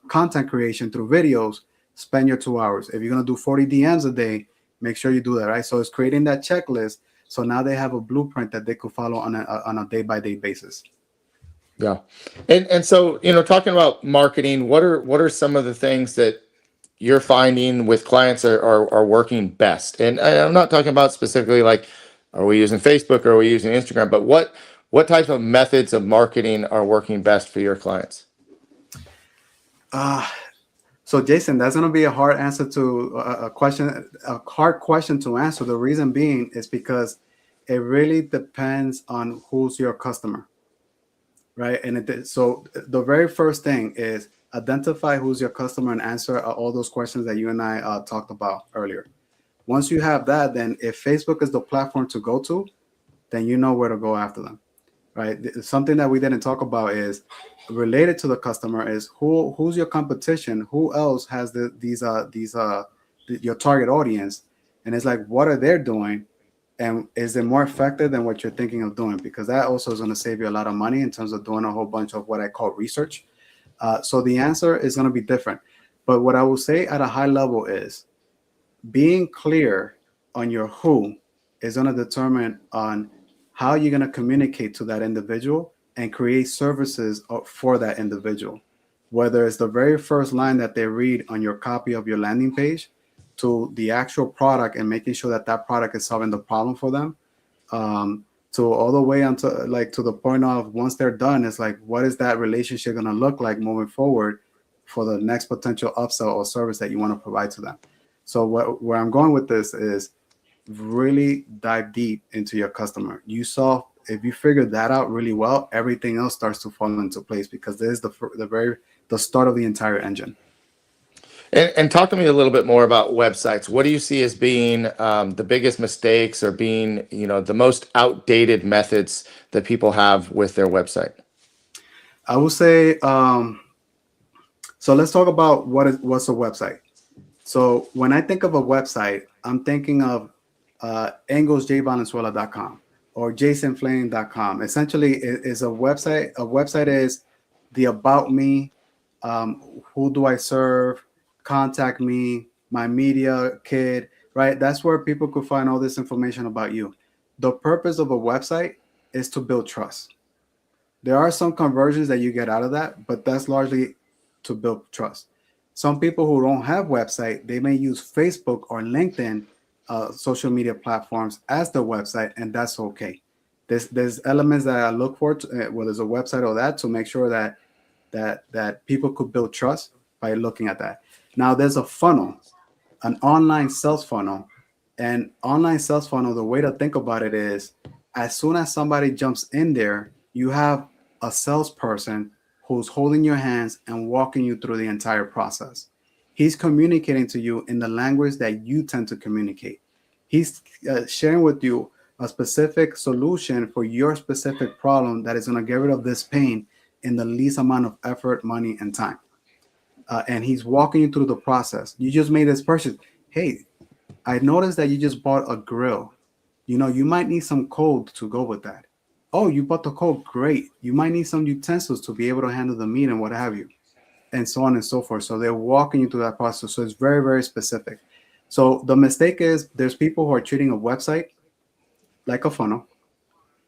content creation through videos, spend your 2 hours. If you're going to do 40 DMs a day, make sure you do that, right? So it's creating that checklist. So now they have a blueprint that they could follow on a day-by-day basis. Yeah. And so, talking about marketing, what are some of the things that you're finding with clients are working best? And I'm not talking about specifically like, are we using Facebook or are we using Instagram, but what types of methods of marketing are working best for your clients? Uh, so Jason, that's going to be a hard answer to a hard question to answer. The reason being is because it really depends on who's your customer, right? So the very first thing is identify who's your customer and answer all those questions that you and I talked about earlier. Once you have that, then if Facebook is the platform to go to, then you know where to go after them, right? Something that we didn't talk about is related to the customer is who's your competition? Who else has your target audience? And it's like, what are they doing? And is it more effective than what you're thinking of doing? Because that also is going to save you a lot of money in terms of doing a whole bunch of what I call research. So the answer is going to be different. But what I will say at a high level is being clear on your who is going to determine on how you're going to communicate to that individual and create services for that individual, whether it's the very first line that they read on your copy of your landing page to the actual product and making sure that that product is solving the problem for them, to all the way until like to the point of once they're done, it's like, what is that relationship going to look like moving forward for the next potential upsell or service that you want to provide to them? So where I'm going with this is really dive deep into your customer. If you figure that out really well, everything else starts to fall into place because this is the start of the entire engine. And talk to me a little bit more about websites. What do you see as being the biggest mistakes or being, the most outdated methods that people have with their website? I would say, so let's talk about what's a website. So when I think of a website, I'm thinking of angelsjvalenzuela.com or jasonflame.com. Essentially, it is a website. A website is the about me, who do I serve, contact me, my media kit, right? That's where people could find all this information about you. The purpose of a website is to build trust. There are some conversions that you get out of that, but that's largely to build trust. Some people who don't have website, they may use Facebook or LinkedIn social media platforms as their website, and that's okay. There's elements that I look for, whether it's a website or that, to make sure that people could build trust by looking at that. Now, there's a funnel, an online sales funnel, and online sales funnel. The way to think about it is, as soon as somebody jumps in there, you have a salesperson who's holding your hands and walking you through the entire process. He's communicating to you in the language that you tend to communicate. He's sharing with you a specific solution for your specific problem that is going to get rid of this pain in the least amount of effort, money, and time. And he's walking you through the process. You just made this purchase. Hey, I noticed that you just bought a grill. You might need some code to go with that. Oh, you bought the coat. Great. You might need some utensils to be able to handle the meat and what have you, and so on and so forth. So they're walking you through that process. So it's very, very specific. So the mistake is there's people who are treating a website like a funnel,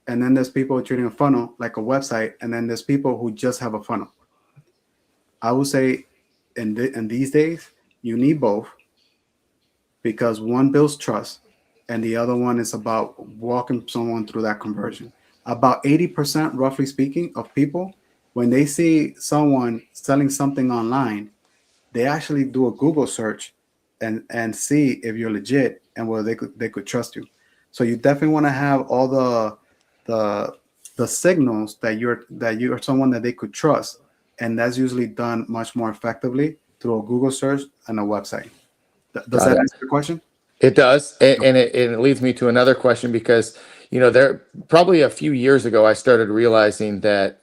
and then there's people who are treating a funnel like a website, and then there's people who just have a funnel. I would say in these days, you need both because one builds trust and the other one is about walking someone through that conversion. About 80%, roughly speaking, of people, when they see someone selling something online, they actually do a Google search and see if you're legit and whether they could trust you. So you definitely want to have all the the signals that you are someone that they could trust, and that's usually done much more effectively through a Google search and a website. Does Got that it. answer the question? It does, and it leads me to another question because there probably a few years ago I started realizing that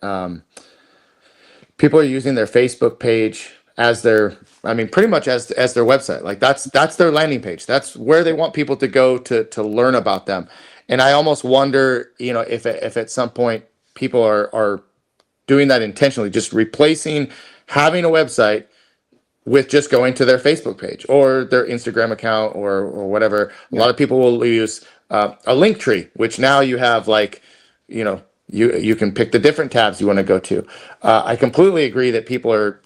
people are using their Facebook page as their, I mean, pretty much as their website. Like that's their landing page. That's where they want people to go to learn about them. And I almost wonder, if at some point people are doing that intentionally, just replacing having a website with just going to their Facebook page or their Instagram account or whatever. A Yeah. lot of people will use a link tree, which now you have like, you can pick the different tabs you want to go to. I completely agree that people are,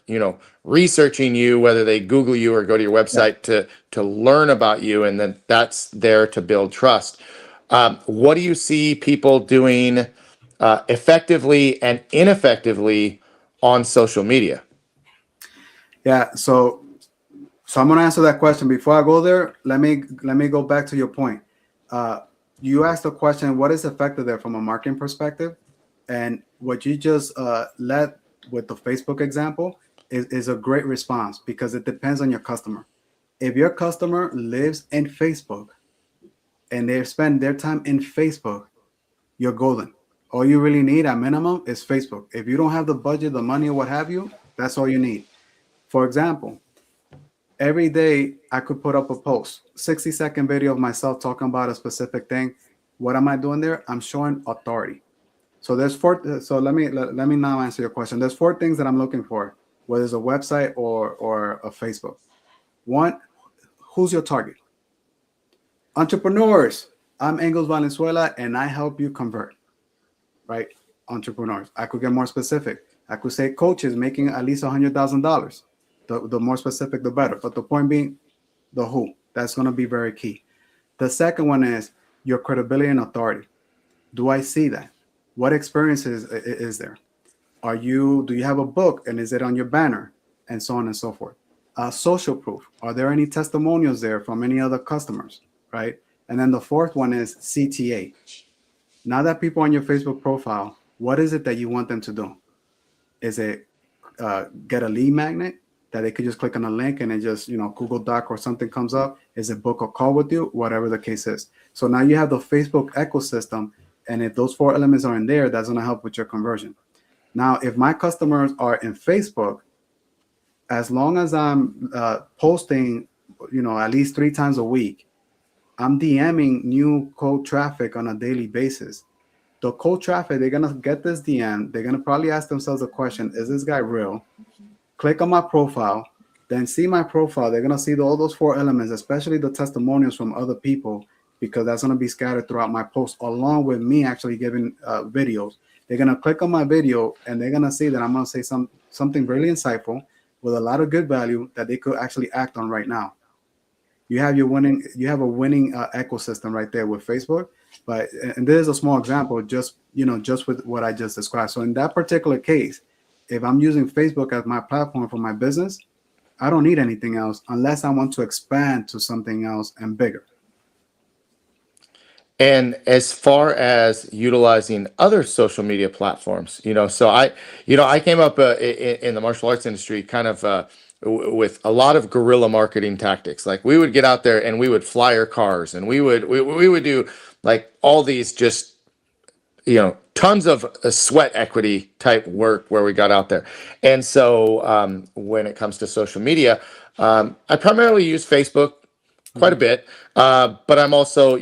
researching you, whether they Google you or go to your Yeah. website to learn about you, and then that's there to build trust. What do you see people doing effectively and ineffectively on social media? Yeah. So I'm gonna answer that question. Before I go there, let me go back to your point. Uh, you asked the question, what is effective there from a marketing perspective? And what you just led with the Facebook example is a great response because it depends on your customer. If your customer lives in Facebook and they spend their time in Facebook, you're golden. All you really need at minimum is Facebook. If you don't have the budget, the money, or what have you, that's all you need. For example, every day I could put up a post, 60-second video of myself talking about a specific thing. What am I doing there? I'm showing authority. So there's four. So let me now answer your question. There's four things that I'm looking for, whether it's a website or a Facebook. One, who's your target? Entrepreneurs. I'm Engels Valenzuela, and I help you convert. Right? Entrepreneurs. I could get more specific. I could say coaches making at least $100,000. The more specific, the better. But the point being, the who. That's going to be very key. The second one is your credibility and authority. Do I see that? What experiences is there? Do you have a book and is it on your banner? And so on and so forth. Social proof. Are there any testimonials there from any other customers? Right. And then the fourth one is CTA. Now that people on your Facebook profile, what is it that you want them to do? Is it get a lead magnet that they could just click on a link and it just, Google Doc or something comes up? Is it book a call with you? Whatever the case is. So now you have the Facebook ecosystem. And if those four elements are in there, that's going to help with your conversion. Now, if my customers are in Facebook, as long as I'm posting, at least 3 times a week, I'm DMing new cold traffic on a daily basis. The cold traffic, they're going to get this DM. They're going to probably ask themselves a question, is this guy real? Click on my profile, then see my profile. They're going to see all those four elements, especially the testimonials from other people, because that's going to be scattered throughout my post, along with me actually giving videos. They're going to click on my video, and they're going to see that I'm going to say something really insightful with a lot of good value that they could actually act on right now. You have a winning ecosystem right there with Facebook. And there's a small example, just with what I just described. So in that particular case, if I'm using Facebook as my platform for my business, I don't need anything else unless I want to expand to something else and bigger. And as far as utilizing other social media platforms, so I came up in the martial arts industry kind of with a lot of guerrilla marketing tactics. Like we would get out there and we would flyer cars and we would do like all these just, tons of sweat equity type work where we got out there. And so when it comes to social media, I primarily use Facebook quite a bit, but I'm also,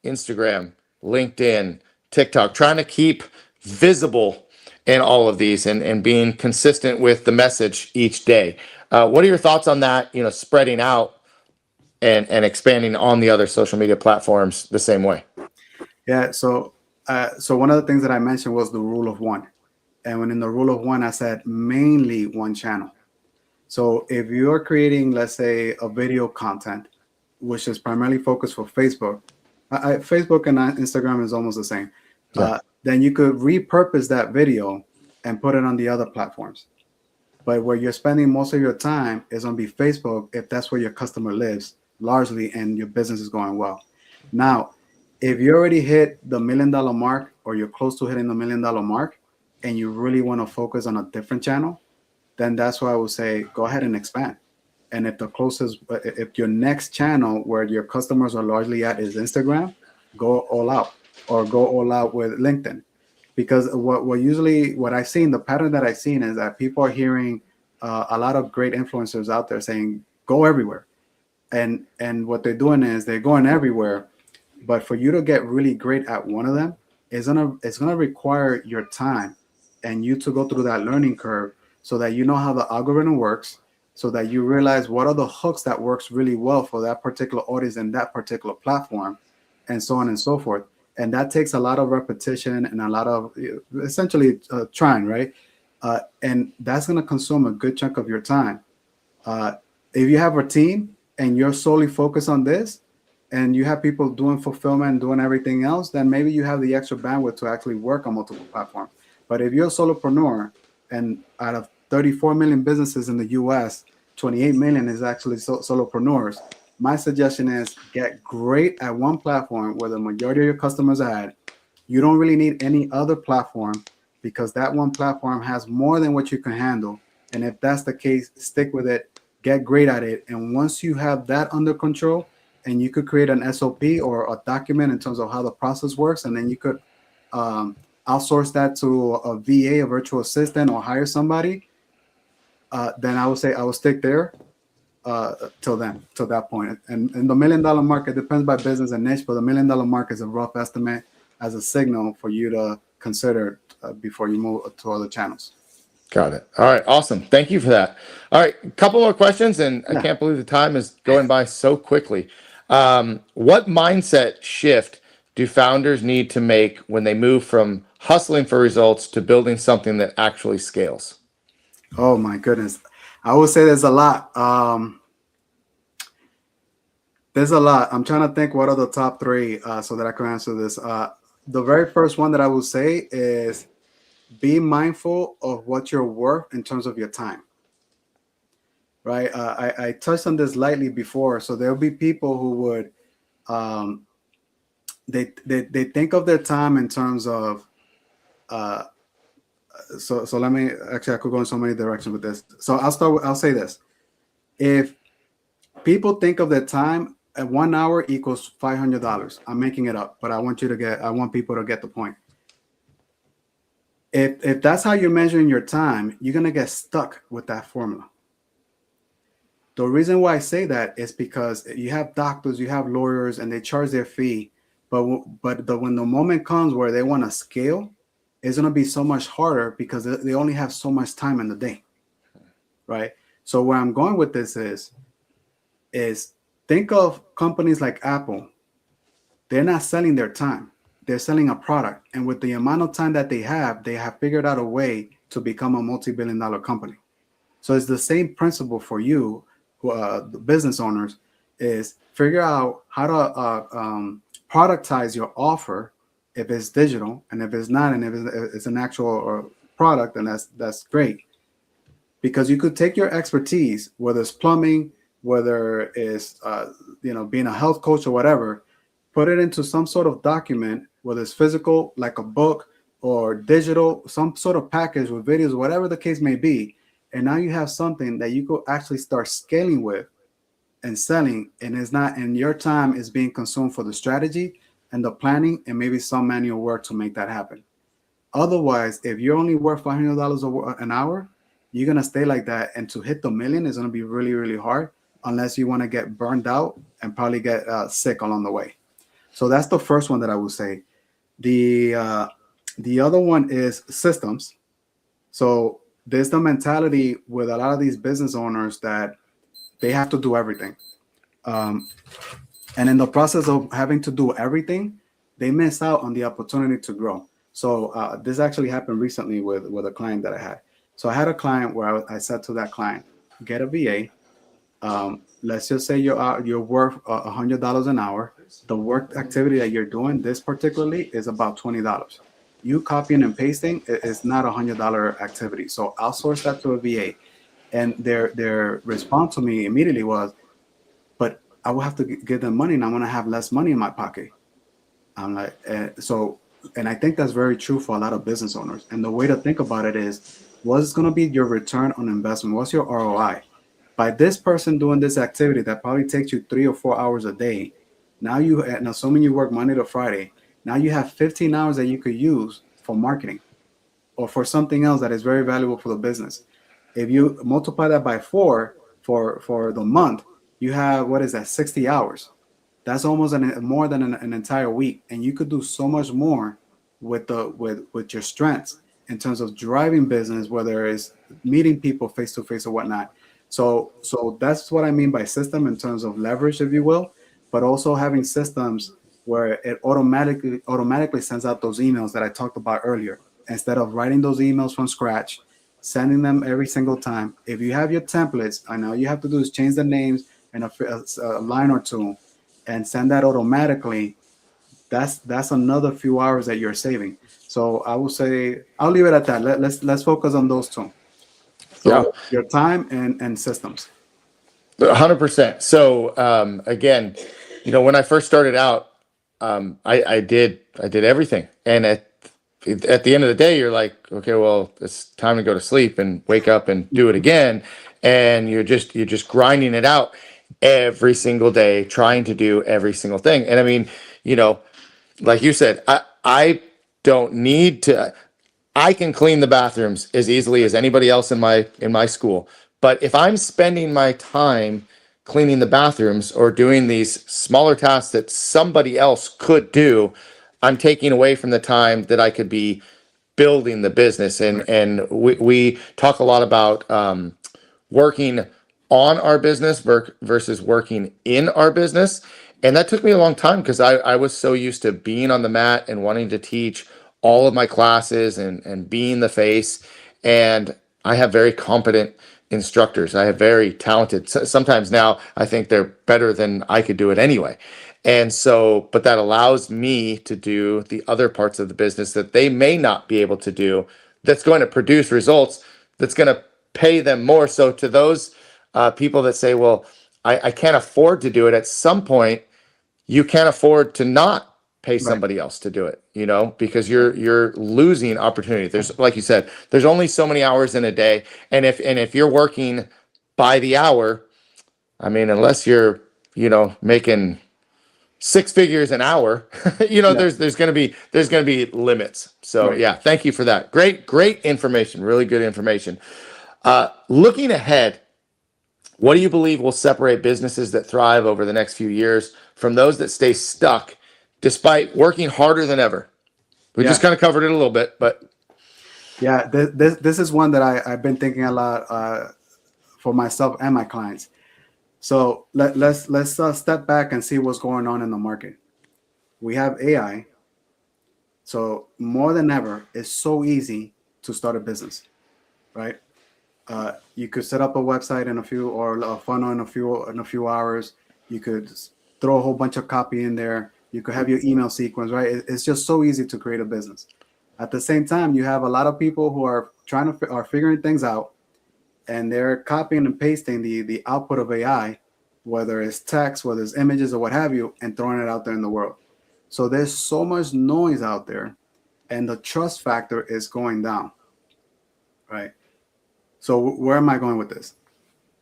Instagram, LinkedIn, TikTok, trying to keep visible in all of these and being consistent with the message each day. What are your thoughts on that? Spreading out and expanding on the other social media platforms the same way. Yeah. So one of the things that I mentioned was the rule of one. And when in the rule of one, I said mainly one channel. So if you're creating, let's say, a video content, which is primarily focused for Facebook, Facebook and Instagram is almost the same. Yeah. Then you could repurpose that video and put it on the other platforms. But where you're spending most of your time is on be Facebook if that's where your customer lives largely and your business is going well. Now, if you already hit the $1 million mark or you're close to hitting the $1 million mark and you really want to focus on a different channel, then that's why I would say go ahead and expand. And if your next channel where your customers are largely at is Instagram, go all out or go all out with LinkedIn. Because what I've seen, the pattern that I've seen is that people are hearing a lot of great influencers out there saying, go everywhere. And what they're doing is they're going everywhere. But for you to get really great at one of them, it's gonna require your time and you to go through that learning curve so that you know how the algorithm works, so that you realize what are the hooks that works really well for that particular audience and that particular platform, and so on and so forth. And that takes a lot of repetition and a lot of essentially trying, right? And that's going to consume a good chunk of your time. If you have a team and you're solely focused on this, and you have people doing fulfillment and doing everything else, then maybe you have the extra bandwidth to actually work on multiple platforms. But if you're a solopreneur, and out of 34 million businesses in the US, 28 million is actually solopreneurs, my suggestion is get great at one platform where the majority of your customers are at. You don't really need any other platform because that one platform has more than what you can handle. And if that's the case, stick with it, get great at it. And once you have that under control, and you could create an SOP or a document in terms of how the process works, and then you could outsource that to a VA, a virtual assistant, or hire somebody, then I would say I will stick there till that point. And the $1 million mark, it depends by business and niche, but the $1 million mark is a rough estimate as a signal for you to consider before you move to other channels. Got it. All right. Awesome. Thank you for that. All right. A couple more questions, and I can't believe the time is going by so quickly. What mindset shift do founders need to make when they move from hustling for results to building something that actually scales? Oh my goodness. I would say there's a lot. There's a lot. I'm trying to think what are the top three so that I can answer this. The very first one that I will say is be mindful of what you're worth in terms of your time. Right. I touched on this lightly before. So there'll be people who would they think of their time in terms of so let me actually, I could go in so many directions with this. So I'll say this. If people think of their time at 1 hour equals $500, I'm making it up, but I want people to get the point. If that's how you're measuring your time, you're gonna get stuck with that formula. The reason why I say that is because you have doctors, you have lawyers, and they charge their fee. But when the moment comes where they want to scale, it's going to be so much harder because they only have so much time in the day, right? So where I'm going with this is think of companies like Apple. They're not selling their time. They're selling a product. And with the amount of time that they have figured out a way to become a multi-billion-dollar company. So it's the same principle for you, the business owners, is figure out how to productize your offer if it's digital, and if it's not, and if it's an actual product, then that's great. Because you could take your expertise, whether it's plumbing, whether it's being a health coach or whatever, put it into some sort of document, whether it's physical, like a book, or digital, some sort of package with videos, whatever the case may be. And now you have something that you could actually start scaling with and selling, and your time is being consumed for the strategy and the planning and maybe some manual work to make that happen. Otherwise, if you're only worth $500 an hour, you're going to stay like that. And to hit the million is going to be really, really hard unless you want to get burned out and probably get sick along the way. So that's the first one that I would say. The the other one is systems. So there's the mentality with a lot of these business owners that they have to do everything. Um, and in the process of having to do everything, they miss out on the opportunity to grow. So this actually happened recently with a client that I had. So I had a client where I said to that client, get a VA. Let's just say you're worth $100 an hour. The work activity that you're doing, this particularly, is about $20. You copying and pasting is not $100 activity. So outsource that to a VA. And their response to me immediately was, but I will have to give them money, and I'm gonna have less money in my pocket. I'm like, so, and I think that's very true for a lot of business owners. And the way to think about it is, what's going to be your return on investment? What's your ROI? By this person doing this activity that probably takes you 3 or 4 hours a day, now and assuming you work Monday to Friday, now you have 15 hours that you could use for marketing or for something else that is very valuable for the business. If you multiply that by four for the month, you have, what is that, 60 hours. That's almost more than an entire week, and you could do so much more with your strengths in terms of driving business, whether it's meeting people face to face or whatnot. So that's what I mean by system in terms of leverage, if you will, but also having systems where it automatically sends out those emails that I talked about earlier, instead of writing those emails from scratch, sending them every single time. If you have your templates, I know you have to do is change the names and a line or two and send that automatically. That's another few hours that you're saving. So I will say I'll leave it at that. Let's focus on those two. Yeah. So your time and systems. 100%. So again, when I first started out, I did everything, and at the end of the day, you're like, okay, well, it's time to go to sleep and wake up and do it again, and you're just grinding it out every single day, trying to do every single thing. And I mean, you know, like you said, I don't need to. I can clean the bathrooms as easily as anybody else in my school. But if I'm spending my time cleaning the bathrooms or doing these smaller tasks that somebody else could do, I'm taking away from the time that I could be building the business. And we talk a lot about working on our business versus working in our business. And that took me a long time because I was so used to being on the mat and wanting to teach all of my classes and being the face. And I have very competent instructors. I have very talented, sometimes now I think they're better than I could do it anyway. And so, but that allows me to do the other parts of the business that they may not be able to do, that's going to produce results, that's going to pay them more. So to those people that say, well, I can't afford to do it, at some point, you can't afford to not pay Right. somebody else to do it, because you're losing opportunity. There's, like you said, there's only so many hours in a day. And if you're working by the hour, I mean, unless you're, making six figures an hour, Yeah. there's gonna be limits. So Right. yeah, thank you for that. Great information, really good information. Looking ahead, what do you believe will separate businesses that thrive over the next few years from those that stay stuck despite working harder than ever? We just Yeah. kind of covered it a little bit, but Yeah. This is one that I've been thinking a lot for myself and my clients. So let's step back and see what's going on in the market. We have AI. So more than ever, it's so easy to start a business, right? You could set up a website in a few, or a funnel in a few hours. You could throw a whole bunch of copy in there. You could have your email sequence, right? It's just so easy to create a business. At the same time, you have a lot of people who are are figuring things out, and they're copying and pasting the output of AI, whether it's text, whether it's images, or what have you, and throwing it out there in the world. So there's so much noise out there, and the trust factor is going down, right? So where am I going with this?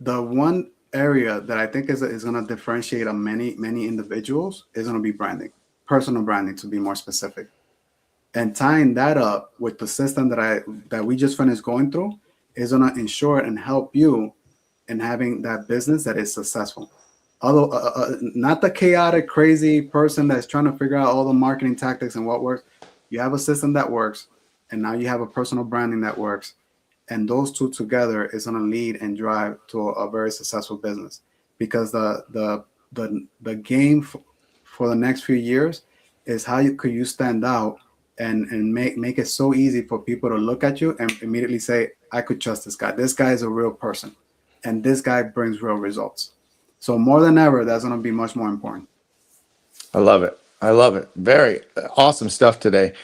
The one area that I think is going to differentiate on many individuals is going to be branding, personal branding, to be more specific, and tying that up with the system that we just finished going through is going to ensure and help you in having that business that is successful. although not the chaotic, crazy person that's trying to figure out all the marketing tactics and what works. You have a system that works, and now you have a personal branding that works, and those two together is going to lead and drive to a very successful business. Because the game for the next few years is how could you stand out and make it so easy for people to look at you and immediately say, I could trust this guy. This guy is a real person, and this guy brings real results. So more than ever, that's going to be much more important. I love it. I love it. Very awesome stuff today.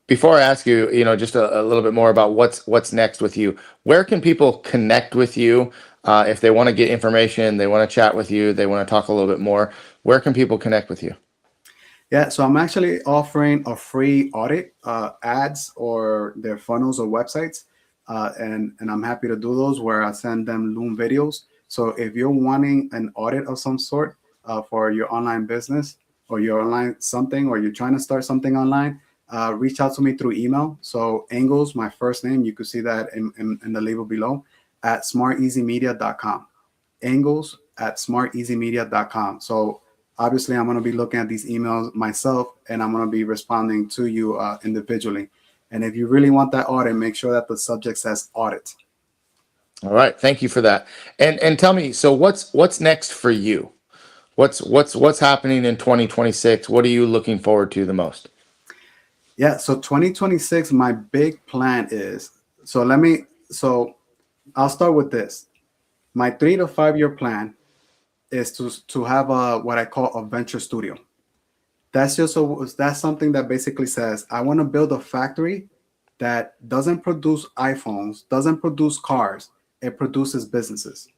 Before I ask you, just a little bit more about what's next with you, where can people connect with you if they want to get information, they want to chat with you, they want to talk a little bit more? Where can people connect with you? Yeah, so I'm actually offering a free audit, ads or their funnels or websites, and I'm happy to do those where I send them Loom videos. So if you're wanting an audit of some sort for your online business or your online something, or you're trying to start something online, reach out to me through email. So Angles, my first name, you can see that in the label below, at smarteasymedia.com. Angles at smarteasymedia.com. So obviously, I'm going to be looking at these emails myself, and I'm going to be responding to you individually. And if you really want that audit, make sure that the subject says audit. All right, thank you for that. And tell me, so what's next for you? What's happening in 2026? What are you looking forward to the most? Yeah, so 2026, my big plan is, so I'll start with this. My 3 to 5 year plan is to have what I call a venture studio. That's something that basically says I want to build a factory that doesn't produce iPhones, doesn't produce cars, it produces businesses.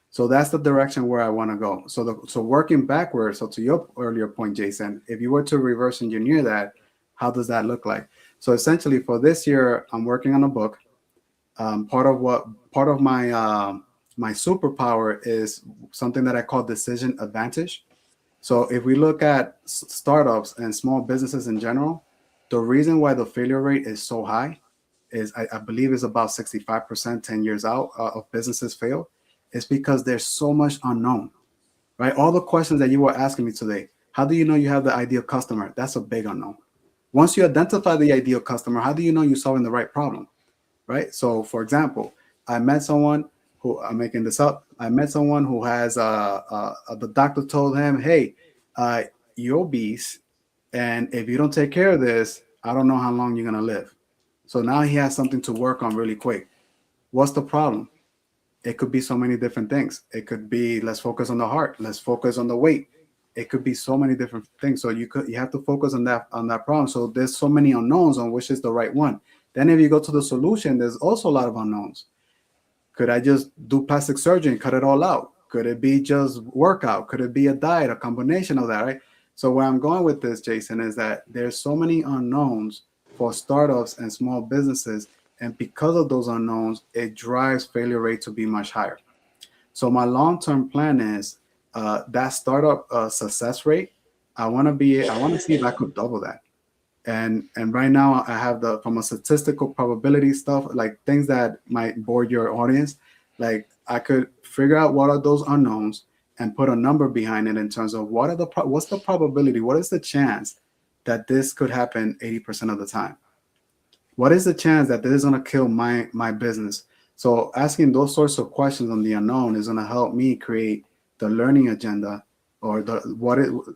So that's the direction where I want to go. So working backwards, so to your earlier point, Jason, if you were to reverse engineer that, how does that look like? So essentially, for this year, I'm working on a book. Part of my superpower is something that I call decision advantage. So if we look at startups and small businesses in general, the reason why the failure rate is so high is I believe is about 65% 10 years out of businesses fail, is because there's so much unknown, right? All the questions that you were asking me today, how do you know you have the ideal customer? That's a big unknown. Once you identify the ideal customer, how do you know you're solving the right problem, right? So for example, I met someone who, I'm making this up, I met someone who has the doctor told him, hey, you're obese, and if you don't take care of this, I don't know how long you're gonna live. So now he has something to work on really quick. What's the problem? It could be so many different things. It could be, let's focus on the heart, let's focus on the weight. It could be so many different things. So you have to focus on that problem. So there's so many unknowns on which is the right one. Then if you go to the solution, there's also a lot of unknowns. Could I just do plastic surgery and cut it all out? Could it be just workout? Could it be a diet, a combination of that, right? So where I'm going with this, Jason, is that there's so many unknowns for startups and small businesses. And because of those unknowns, it drives failure rate to be much higher. So my long-term plan is that startup success rate. I want to see if I could double that. And right now I have from a statistical probability stuff, like things that might bore your audience, like I could figure out what are those unknowns and put a number behind it in terms of what's the probability, what is the chance that this could happen 80% of the time. What is the chance that this is going to kill my business? So asking those sorts of questions on the unknown is going to help me create the learning agenda, or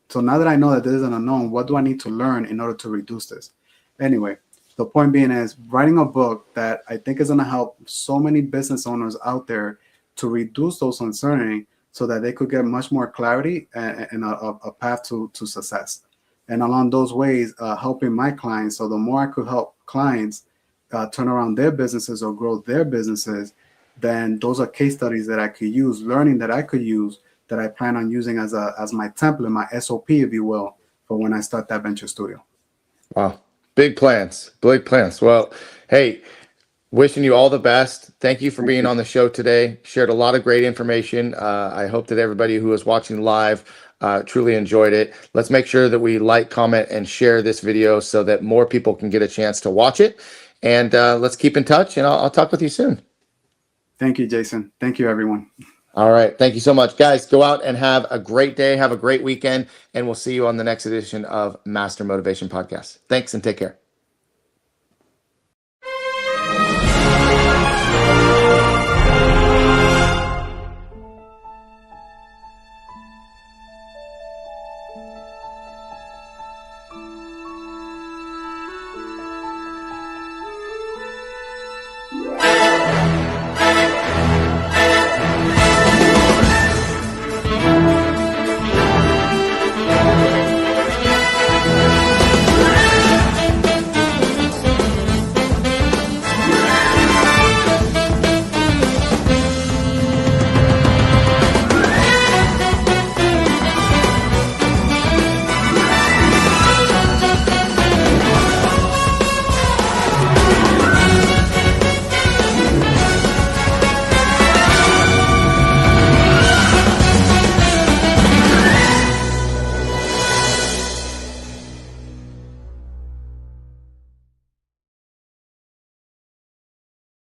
so now that I know that this is an unknown, what do I need to learn in order to reduce this? Anyway, the point being is writing a book that I think is going to help so many business owners out there to reduce those uncertainty so that they could get much more clarity and a path to success. And along those ways, helping my clients. So the more I could help clients turn around their businesses or grow their businesses, then those are case studies that I could use, learning that I could use, that I plan on using as my template, my SOP, if you will, for when I start that venture studio. Wow. Big plans. Big plans. Well, hey, wishing you all the best. Thank you for being on the show today. Shared a lot of great information. I hope that everybody who is watching live truly enjoyed it. Let's make sure that we like, comment, and share this video so that more people can get a chance to watch it. And let's keep in touch, and I'll talk with you soon. Thank you, Jason. Thank you, everyone. All right. Thank you so much, guys. Go out and have a great day. Have a great weekend. And we'll see you on the next edition of Master Motivation Podcast. Thanks and take care.